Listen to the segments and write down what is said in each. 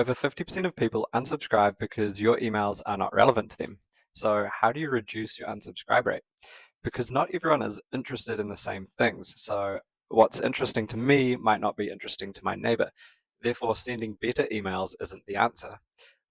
Over 50% of people unsubscribe because your emails are not relevant to them. So, how do you reduce your unsubscribe rate? Because not everyone is interested in the same things. So, what's interesting to me might not be interesting to my neighbor. Therefore, sending better emails isn't the answer.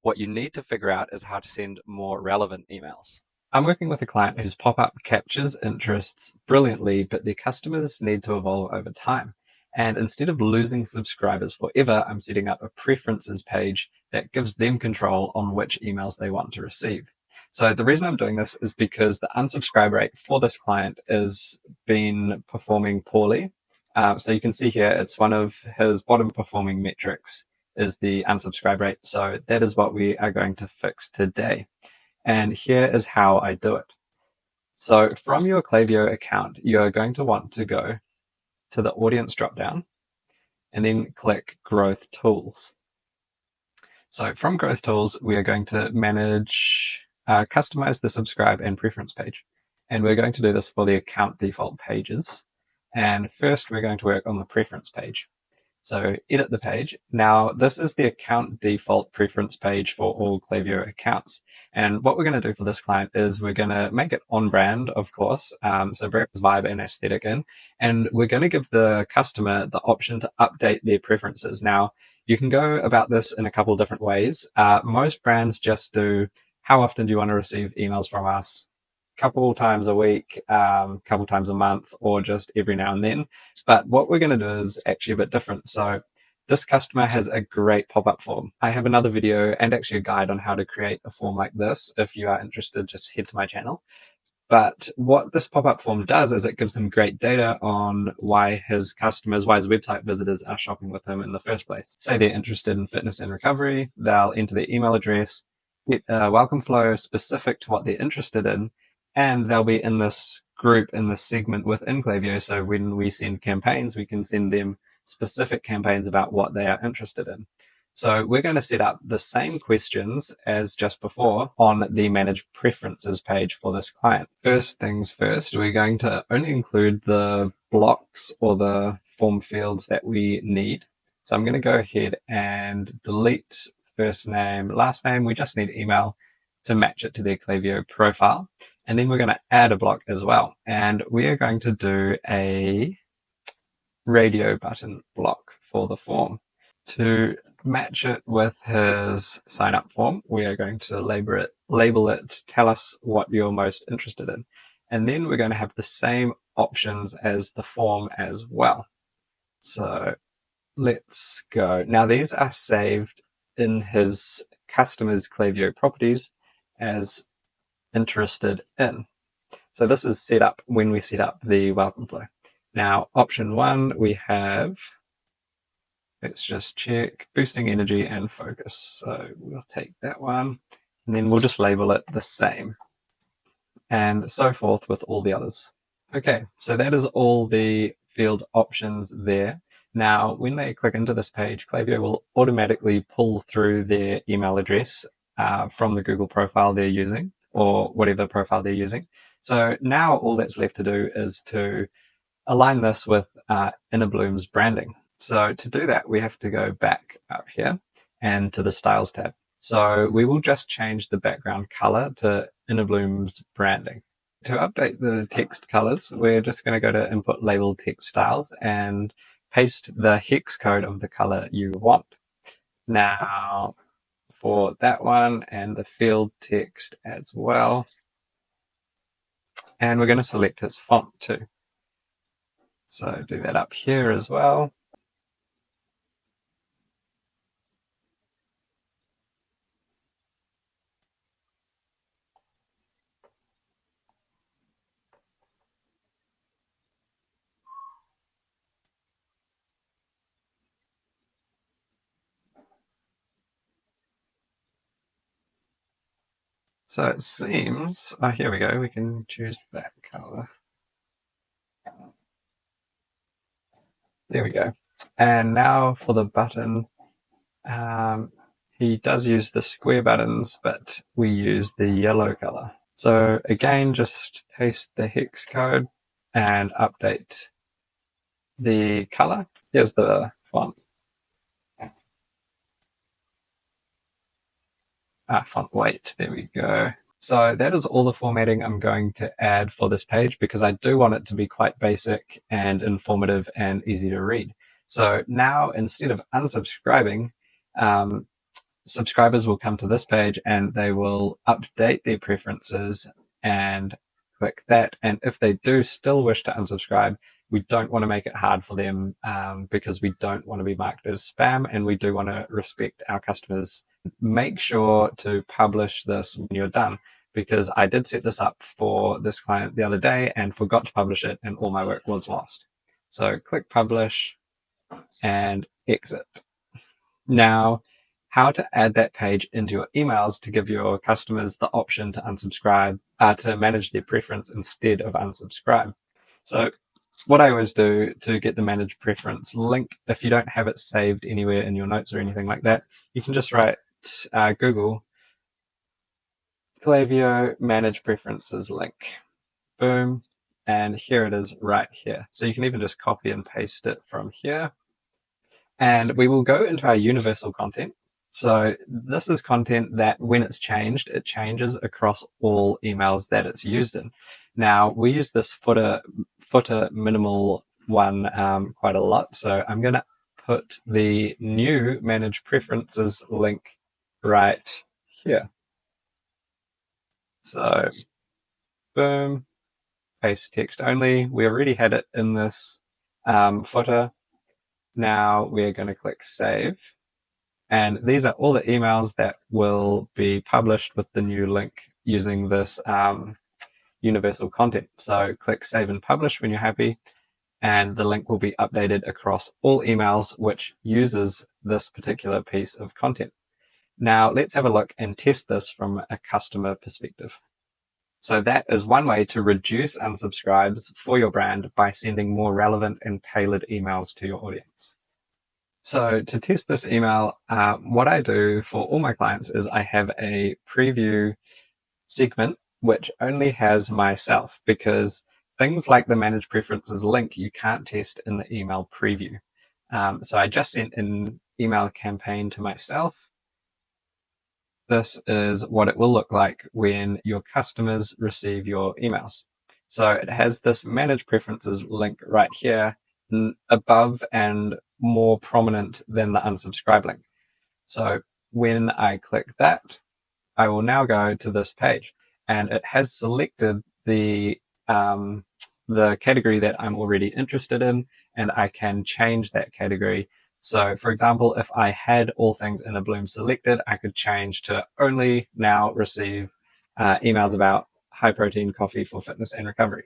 What you need to figure out is how to send more relevant emails. I'm working with a client whose pop-up captures interests brilliantly, but their customers need to evolve over time. And instead of losing subscribers forever, I'm setting up a preferences page that gives them control on which emails they want to receive. So the reason I'm doing this is because the unsubscribe rate for this client has been performing poorly. So you can see here, it's one of his bottom performing metrics is the unsubscribe rate. So that is what we are going to fix today. And here is how I do it. So from your Klaviyo account, you're going to want to go to the audience dropdown and then click growth tools. So from growth tools, we are going to customize the subscribe and preference page. And we're going to do this for the account default pages. And first we're going to work on the preference page. So edit the page. Now this is the account default preference page for all Klaviyo accounts. And what we're going to do for this client is we're going to make it on brand, of course. So bring its vibe and aesthetic in. And we're going to give the customer the option to update their preferences. Now you can go about this in a couple of different ways. Most brands just do, how often do you want to receive emails from us? Couple times a week, couple times a month, or just every now and then. But what we're going to do is actually a bit different. So this customer has a great pop-up form. I have another video and actually a guide on how to create a form like this. If you are interested, just head to my channel. But what this pop-up form does is it gives them great data on why his website visitors are shopping with him in the first place. Say they're interested in fitness and recovery, they'll enter their email address, get a welcome flow specific to what they're interested in, and they'll be in this group, in this segment within Klaviyo. So when we send campaigns, we can send them specific campaigns about what they are interested in. So we're going to set up the same questions as just before on the Manage Preferences page for this client. First things first, we're going to only include the blocks or the form fields that we need. So I'm going to go ahead and delete first name, last name. We just need email to match it to their Klaviyo profile. And then we're going to add a block as well. And we are going to do a radio button block for the form. To match it with his sign up form, we are going to label it, tell us what you're most interested in. And then we're going to have the same options as the form as well. So let's go. Now these are saved in his customer's Klaviyo properties as interested in. So this is set up when we set up the welcome flow. Now, option one, we have, let's just check, boosting energy and focus. So we'll take that one and then we'll just label it the same and so forth with all the others. Okay, so that is all the field options there. Now, when they click into this page, Klaviyo will automatically pull through their email address from the Google profile they're using or whatever profile they're using. So now all that's left to do is to align this with Innerbloom's branding. So to do that, we have to go back up here and to the Styles tab. So we will just change the background color to Innerbloom's branding. To update the text colors, we're just going to go to Input Label Text Styles and paste the hex code of the color you want. Now, for that one and the field text as well. And we're going to select his font too. So do that up here as well. So it seems, oh, here we go, we can choose that color. There we go. And now for the button, he does use the square buttons, but we use the yellow color. So again, just paste the hex code and update the color. Here's the font. font weight. There we go. So that is all the formatting I'm going to add for this page because I do want it to be quite basic and informative and easy to read. So now instead of unsubscribing, subscribers will come to this page and they will update their preferences and click that. And if they do still wish to unsubscribe, we don't want to make it hard for them because we don't want to be marked as spam and we do want to respect our customers. Make sure to publish this when you're done because I did set this up for this client the other day and forgot to publish it and all my work was lost. So click publish and exit. Now, how to add that page into your emails to give your customers the option to unsubscribe, to manage their preference instead of unsubscribe. So what I always do to get the manage preference link, if you don't have it saved anywhere in your notes or anything like that, you can just write Google Klaviyo manage preferences link. Boom. And here it is right here. So you can even just copy and paste it from here. And we will go into our universal content. So this is content that when it's changed, it changes across all emails that it's used in. Now we use this footer minimal one quite a lot. So I'm going to put the new manage preferences link right here. So boom, paste text only. We already had it in this footer. Now we're going to click save. And these are all the emails that will be published with the new link using this universal content. So click save and publish when you're happy. And the link will be updated across all emails which uses this particular piece of content. Now let's have a look and test this from a customer perspective. So that is one way to reduce unsubscribes for your brand by sending more relevant and tailored emails to your audience. So to test this email, what I do for all my clients is I have a preview segment which only has myself because things like the manage preferences link you can't test in the email preview. So I just sent an email campaign to myself. This is what it will look like when your customers receive your emails. So it has this manage preferences link right here above and more prominent than the unsubscribe link. So when I click that, I will now go to this page and it has selected the category that I'm already interested in and I can change that category. So for example, if I had all things in a bloom selected, I could change to only now receive emails about high protein coffee for fitness and recovery.